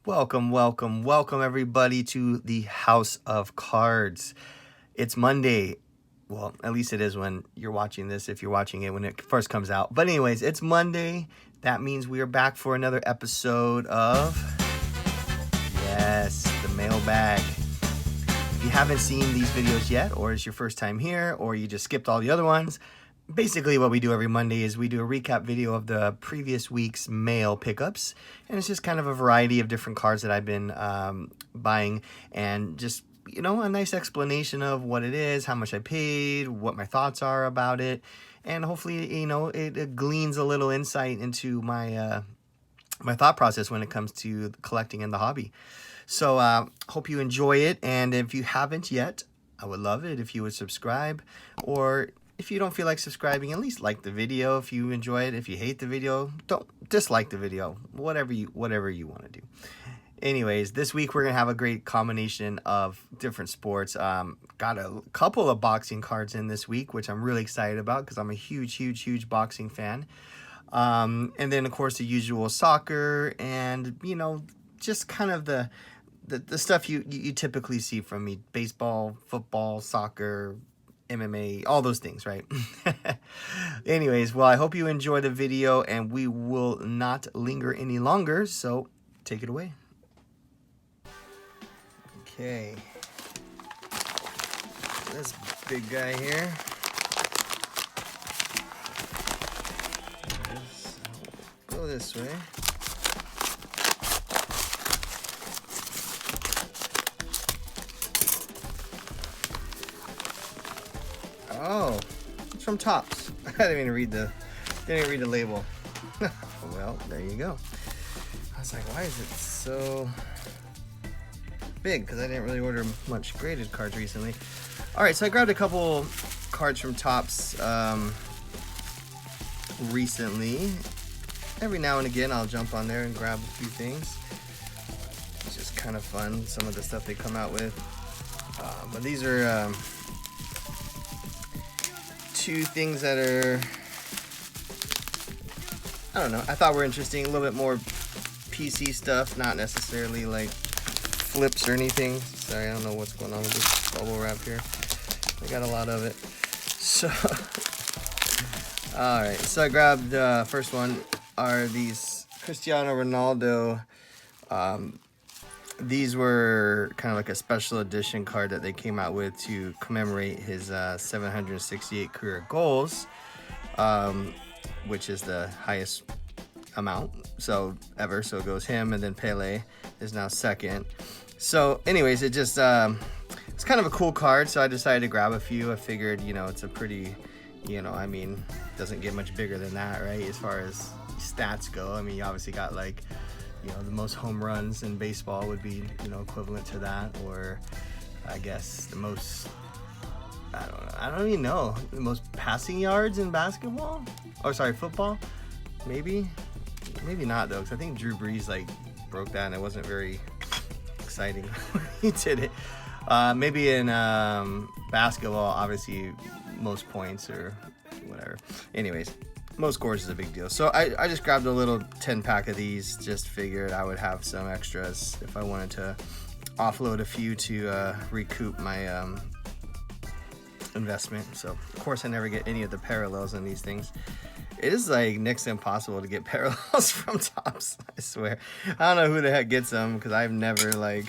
Welcome everybody to the House of Cards. It's Monday. Well, at least it is when you're watching this, if you're watching it when it first comes out. But anyways, it's Monday. That means we are back for another episode of, yes, the Mailbag. If you haven't seen these videos yet, or it's your first time here, or you just skipped all the other ones, basically what we do every Monday is we do a recap video of the previous week's mail pickups, and it's just kind of a variety of different cards that I've been buying, and just, you know, a nice explanation of what it is, how much I paid, what my thoughts are about it, and hopefully, you know, it gleans a little insight into my my thought process when it comes to collecting and the hobby. So hope you enjoy it, and if you haven't yet, I would love it if you would subscribe, or if you don't feel like subscribing, at least like the video if you enjoy it. If you hate the video, don't dislike the video. Whatever you want to do. Anyways, this week we're going to have a great combination of different sports. Got a couple of boxing cards in this week, which I'm really excited about because I'm a huge boxing fan. And then, of course, the usual soccer and, you know, just kind of the stuff you typically see from me. Baseball, football, soccer, MMA, all those things, right? Anyways, well, I hope you enjoy the video, and we will not linger any longer, so take it away. Okay. This big guy here. Let's go this way. Oh, it's from Topps. I didn't even read the label. Well, there you go. I was like, why is it so big? Because I didn't really order much graded cards recently. All right, so I grabbed a couple cards from Topps recently. Every now and again, I'll jump on there and grab a few things. It's just kind of fun, some of the stuff they come out with. But these are two things that are, I don't know, I thought were interesting. A little bit more PC stuff, not necessarily like flips or anything. Sorry, I don't know what's going on with this bubble wrap here. I got a lot of it. So, all right. So I grabbed first one are these Cristiano Ronaldo. These were kind of like a special edition card that they came out with to commemorate his 768 career goals, which is the highest amount ever. So it goes him, and then Pele is now second. So anyways, it just it's kind of a cool card, so I decided to grab a few. I figured, you know, it's a pretty, you know, I mean, doesn't get much bigger than that, right, as far as stats go. I mean, you obviously got like, you know, the most home runs in baseball would be, you know, equivalent to that, or I guess the most, I don't even know, the most passing yards in basketball, or sorry, football, maybe not though, because I think Drew Brees like broke that and it wasn't very exciting when he did it. Maybe in basketball, obviously most points or whatever. Anyways, most scores is a big deal. So I just grabbed a little 10-pack of these. Just figured I would have some extras if I wanted to offload a few to recoup my investment. So, of course, I never get any of the parallels in these things. It is like next to impossible to get parallels from Topps, I swear. I don't know who the heck gets them, because I've never like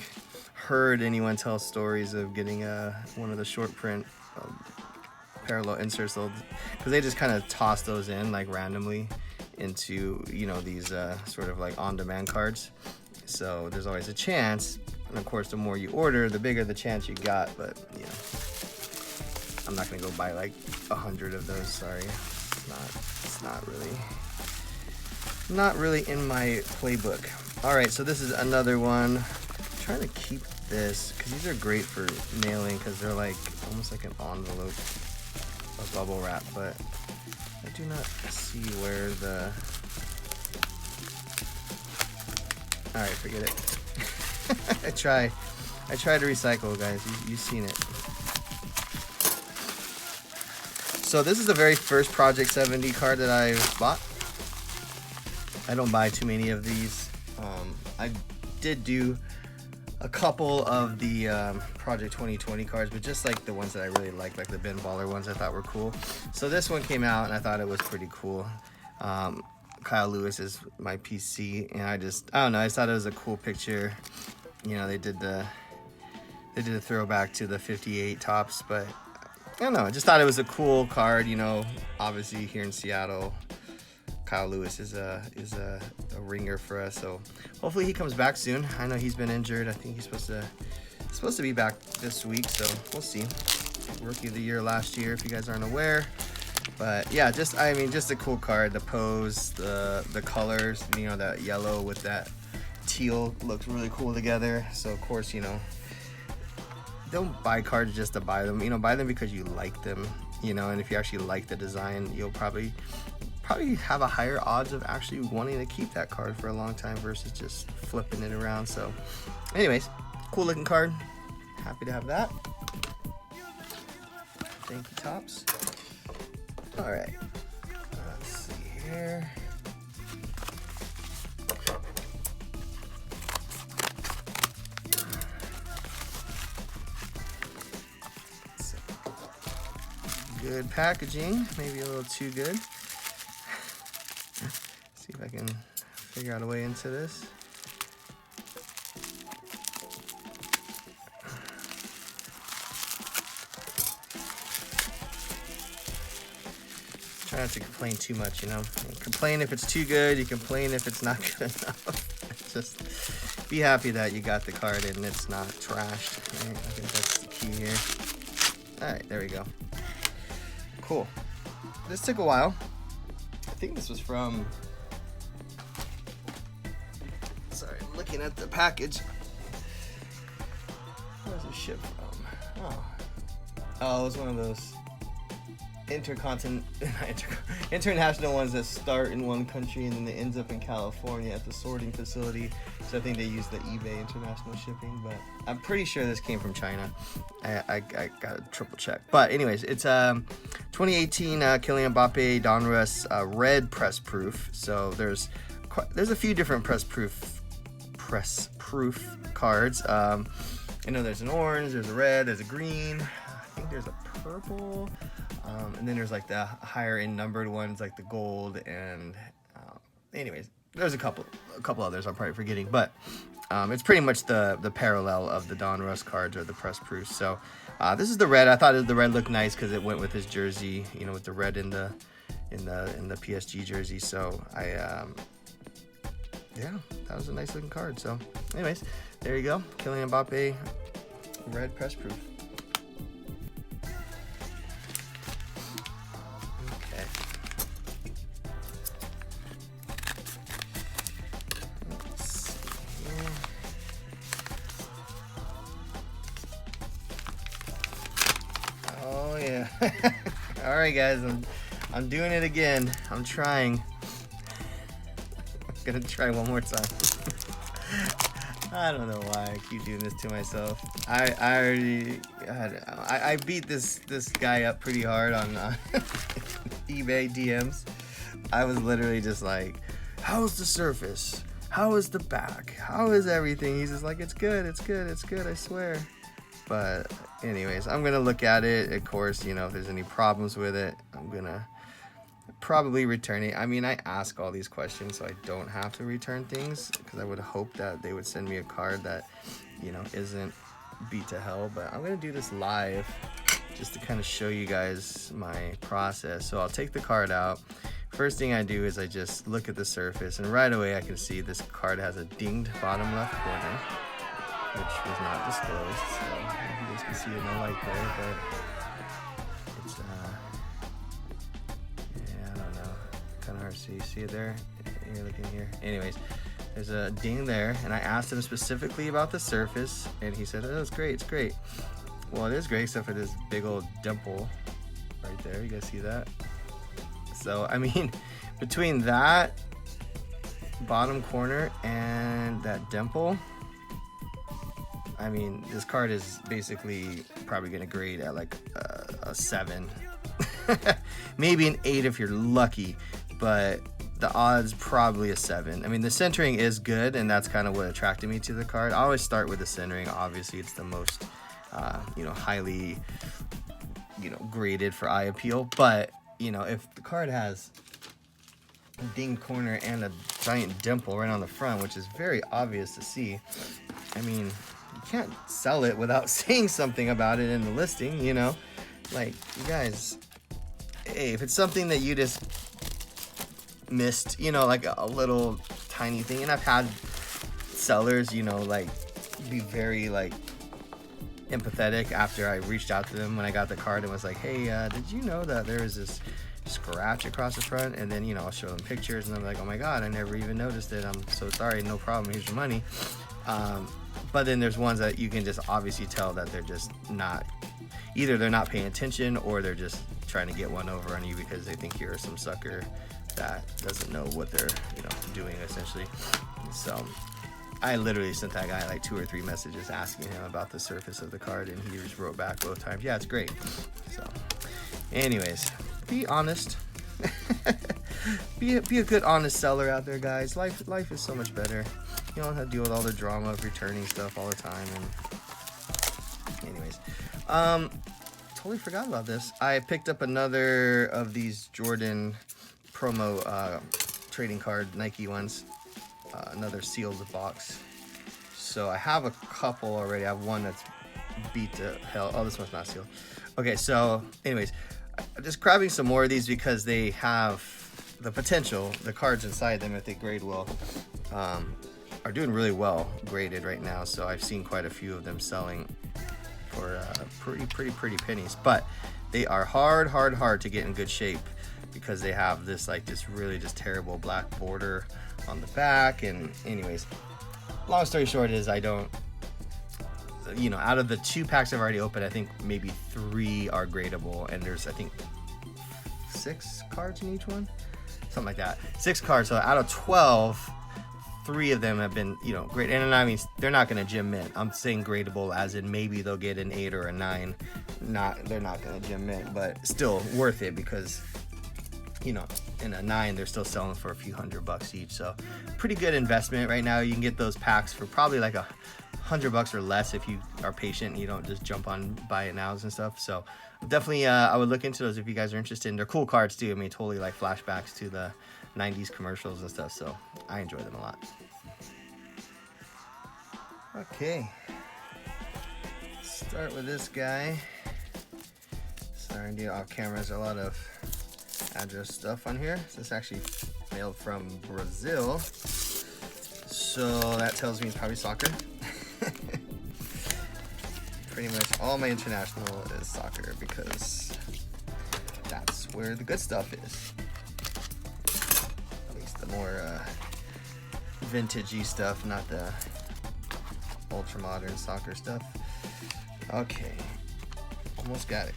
heard anyone tell stories of getting one of the short print parallel inserts, because they just kind of toss those in like randomly into, you know, these sort of like on-demand cards. So there's always a chance, and of course the more you order, the bigger the chance you got. But you know, I'm not gonna go buy like 100 of those. Sorry, it's not really in my playbook. All right, so this is another one. I'm trying to keep this because these are great for mailing, because they're like almost like an envelope of bubble wrap, but I do not see where the, all right, forget it. I try to recycle, guys. You've seen it. So this is the very first Project 70 card that I bought. I don't buy too many of these. I did do a couple of the Project 2020 cards, but just like the ones that I really like the Ben Baller ones I thought were cool. So this one came out and I thought it was pretty cool. Kyle Lewis is my PC, and I don't know, I just thought it was a cool picture. You know, they did a throwback to the 58 tops, but I don't know, I just thought it was a cool card. You know, obviously here in Seattle, Kyle Lewis is a ringer for us, so hopefully he comes back soon. I know he's been injured. I think he's supposed to be back this week, so we'll see. Rookie of the year last year, if you guys aren't aware. But yeah, just a cool card. The pose, the colors, you know, that yellow with that teal looks really cool together. So of course, you know, don't buy cards just to buy them. You know, buy them because you like them. You know, and if you actually like the design, you'll probably have a higher odds of actually wanting to keep that card for a long time versus just flipping it around. So anyways, cool looking card. Happy to have that. Thank you, Topps. All right, let's see here. Good packaging, maybe a little too good. See if I can figure out a way into this. Try not to complain too much, you know. You complain if it's too good, you complain if it's not good enough. Just be happy that you got the card and it's not trashed. Right? I think that's the key here. All right, there we go. Cool. This took a while. I think this was from... Sorry, I'm looking at the package. Where was it shipped from? Oh, it was one of those international ones that start in one country and then they ends up in California at the sorting facility. So I think they use the eBay international shipping, but I'm pretty sure this came from China. I gotta triple check. But anyways, it's 2018 Kylian Mbappe Donruss red press proof. So there's a few different press proof cards. I know there's an orange, there's a red, there's a green. I think there's a purple. And then there's like the higher end numbered ones like the gold and anyways, there's a couple others I'm probably forgetting, but it's pretty much the parallel of the Donruss cards or the press proofs. So this is the red. I thought the red looked nice because it went with his jersey, you know, with the red in the PSG jersey. So yeah, that was a nice looking card. So anyways, there you go, Kylian Mbappe red press proof. All right, guys, I'm doing it again. I'm trying. I'm gonna try one more time. I don't know why I keep doing this to myself. I beat this guy up pretty hard on eBay DMs. I was literally just like, how's the surface? How is the back? How is everything? He's just like, it's good, I swear. But anyways, I'm gonna look at it. Of course, you know, if there's any problems with it, I'm gonna probably return it. I mean, I ask all these questions so I don't have to return things, because I would hope that they would send me a card that, you know, isn't beat to hell. But I'm gonna do this live just to kind of show you guys my process. So I'll take the card out. First thing I do is I just look at the surface, and right away I can see this card has a dinged bottom left corner, which was not disclosed, so you guys can see it in the light there, but it's, yeah, I don't know, kind of hard to see. See it there? You're looking here. Anyways, there's a ding there, and I asked him specifically about the surface, and he said, oh, it's great. Well, it is great, except for this big old dimple right there. You guys see that? So, I mean, between that bottom corner and that dimple, I mean, this card is basically probably going to grade at like a 7. Maybe an 8 if you're lucky. But the odds probably a 7. I mean, the centering is good, and that's kind of what attracted me to the card. I always start with the centering. Obviously, it's the most, highly, graded for eye appeal. But, if the card has a dinged corner and a giant dimple right on the front, which is very obvious to see, I mean, you can't sell it without saying something about it in the listing, Like, you guys, hey, if it's something that you just missed, like a little tiny thing, and I've had sellers, like, be very, like, empathetic after I reached out to them when I got the card and was like, hey, did you know that there was this scratch across the front? And then, I'll show them pictures, and I'm like, oh my god, I never even noticed it. I'm so sorry. No problem. Here's your money. But then there's ones that you can just obviously tell that they're just not, either they're not paying attention, or they're just trying to get one over on you because they think you're some sucker that doesn't know what they're doing, essentially. So I literally sent that guy like 2 or 3 messages asking him about the surface of the card, and he just wrote back both times, yeah, it's great. So anyways, be honest. be a good, honest seller out there, guys. Life is so much better. You don't have to deal with all the drama of returning stuff all the time. And anyways, totally forgot about this. I picked up another of these Jordan promo trading card Nike ones, another sealed box. So I have a couple already. I have one that's beat to hell. Oh, this one's not sealed. Okay, so anyways, I'm just grabbing some more of these because they have the potential, the cards inside them, if they grade well, are doing really well graded right now. So I've seen quite a few of them selling for pretty pennies, but they are hard to get in good shape because they have this really just terrible black border on the back. And anyways, long story short is I don't, out of the 2 packs I've already opened, I think maybe 3 are gradable, and there's, I think, 6 cards in each one, something like that. 6 cards. So out of 12, 3 of them have been, great. And I mean, they're not going to gem mint. I'm saying gradable as in maybe they'll get an 8 or a 9. They're not going to gem mint, but still worth it because, in a 9, they're still selling for a few $100 each. So pretty good investment right now. You can get those packs for probably like $100 or less if you are patient and you don't just jump on buy it nows and stuff. So definitely, I would look into those if you guys are interested. And they're cool cards too. I mean, totally like flashbacks to the 90s commercials and stuff. So I enjoy them a lot. Okay, start with this guy. Sorry to do off camera. There's a lot of address stuff on here. This is actually mailed from Brazil, so that tells me it's probably soccer. Pretty much all my international is soccer because that's where the good stuff is. At least the more vintagey stuff, not the ultra modern soccer stuff. Okay, almost got it.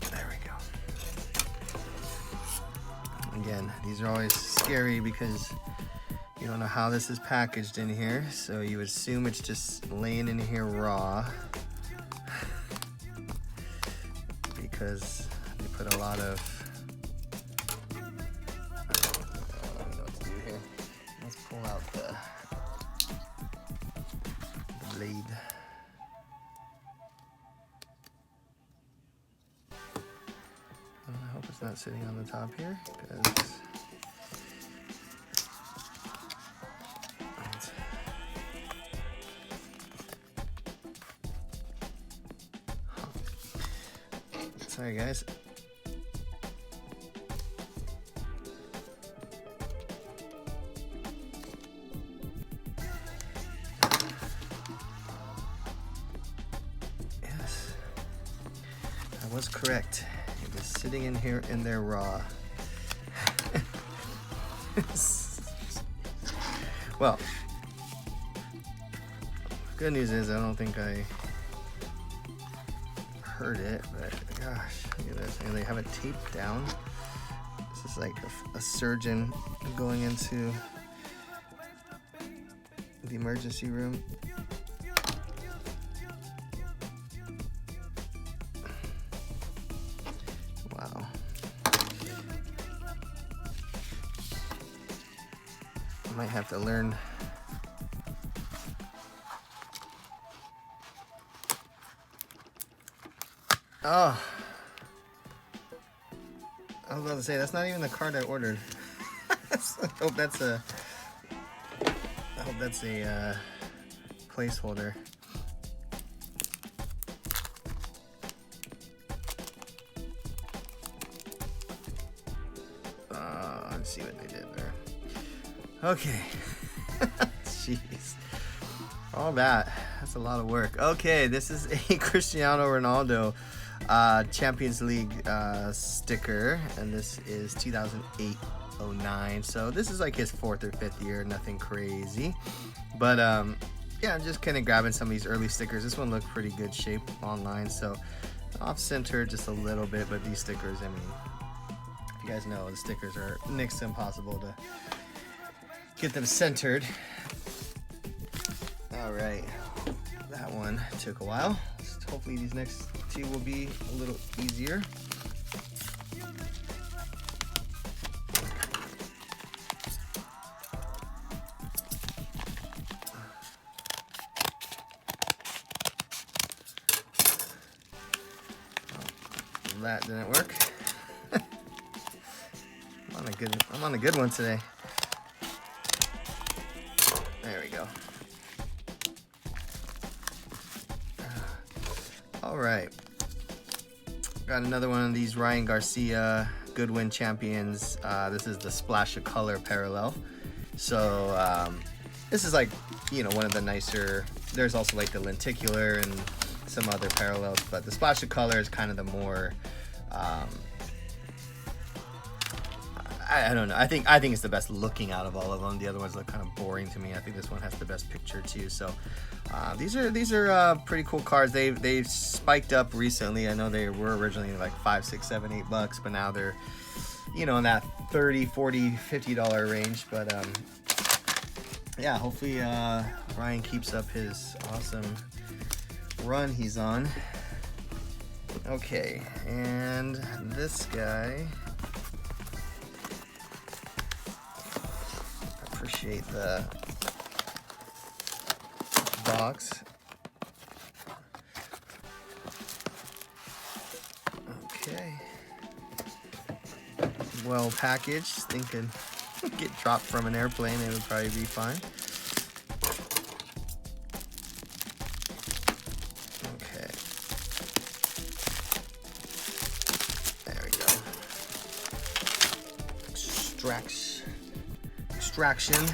There we go. Again, these are always scary because you don't know how this is packaged in here, so you assume it's just laying in here raw because they put a lot of, I don't know what to do here. Let's pull out the blade. I hope it's not sitting on the top here because sorry guys. Yes, I was correct. It was sitting in here in there raw. Well, good news is I don't think I hurt it, but gosh, look at this. And they have it taped down. This is like a surgeon going into the emergency room. Wow. Might have to learn. Oh, I was about to say, that's not even the card I ordered. I hope that's a placeholder. Let's see what they did there. Okay. Jeez. All that. That's a lot of work. Okay, this is a Cristiano Ronaldo Champions League sticker, and this is 2008-09. So this is like his 4th or 5th year, nothing crazy. But yeah, I'm just kind of grabbing some of these early stickers. This one looked pretty good shape online, so off center just a little bit, but these stickers, I mean, if you guys know, the stickers are next to impossible to get them centered. All right, that one took a while. Hopefully these next two will be a little easier. Oh, that didn't work. I'm on a good one today. There we go. All right, got another one of these Ryan Garcia Goodwin Champions. This is the Splash of Color parallel. So this is like, you know, one of the nicer. There's also like the lenticular and some other parallels, but the Splash of Color is kind of the more I don't know. I think it's the best looking out of all of them. The other ones look kind of boring to me. I think this one has the best picture too. So these are pretty cool cards. They've spiked up recently. I know they were originally like $5, $6, $7, $8, but now they're, you know, in that $30, $40, $50 range. But yeah, hopefully Ryan keeps up his awesome run he's on. Okay, and this guy. Appreciate the box. Okay. Well packaged. Thinking get dropped from an airplane, it would probably be fine. Okay. There we go. Extraction.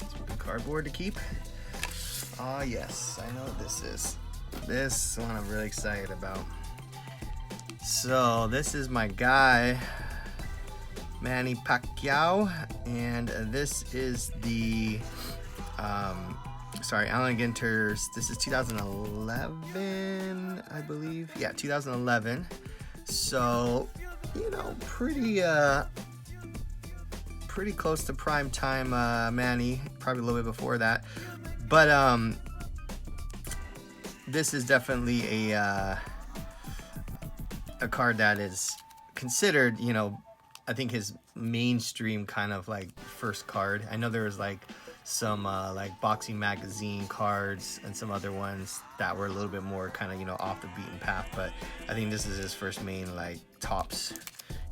Some cardboard to keep. Ah, yes, I know what this is. This one I'm really excited about. So this is my guy, Manny Pacquiao, and this is the Allen Ginter's. This is 2011, I believe. Yeah, 2011. So, you know, pretty close to prime time Manny, probably a little bit before that. But this is definitely a card that is considered, you know, I think his mainstream kind of like first card. I know there was like some like boxing magazine cards and some other ones that were a little bit more kind of, you know, off the beaten path, but I think this is his first main like tops,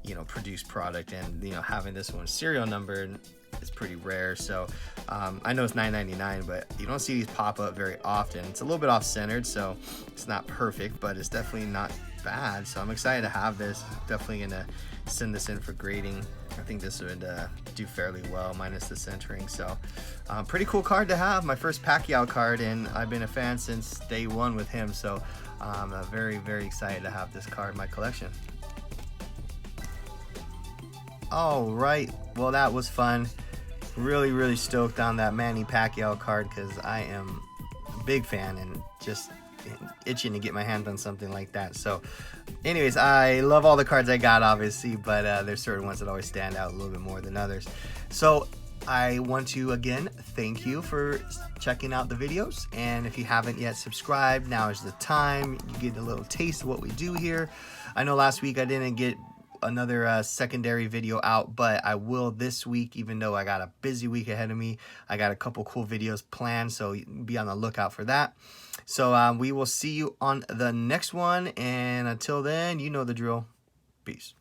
you know, produced product, and you know, having this one serial numbered is pretty rare. So I know it's $9.99, but you don't see these pop up very often. It's a little bit off centered, so it's not perfect, but it's definitely not bad. So I'm excited to have this. Definitely gonna send this in for grading. I think this would do fairly well minus the centering. So pretty cool card to have. My first Pacquiao card, and I've been a fan since day one with him. So I'm very, very excited to have this card in my collection. All right, well, that was fun. Really, really stoked on that Manny Pacquiao card because I am a big fan and just itching to get my hands on something like that. So anyways, I love all the cards I got, obviously, but there's certain ones that always stand out a little bit more than others. So I want to again thank you for checking out the videos, and if you haven't yet subscribed, now is the time. You get a little taste of what we do here. I know last week I didn't get another secondary video out, but I will this week, even though I got a busy week ahead of me. I got a couple cool videos planned, so be on the lookout for that. So we will see you on the next one, and until then, you know the drill. Peace.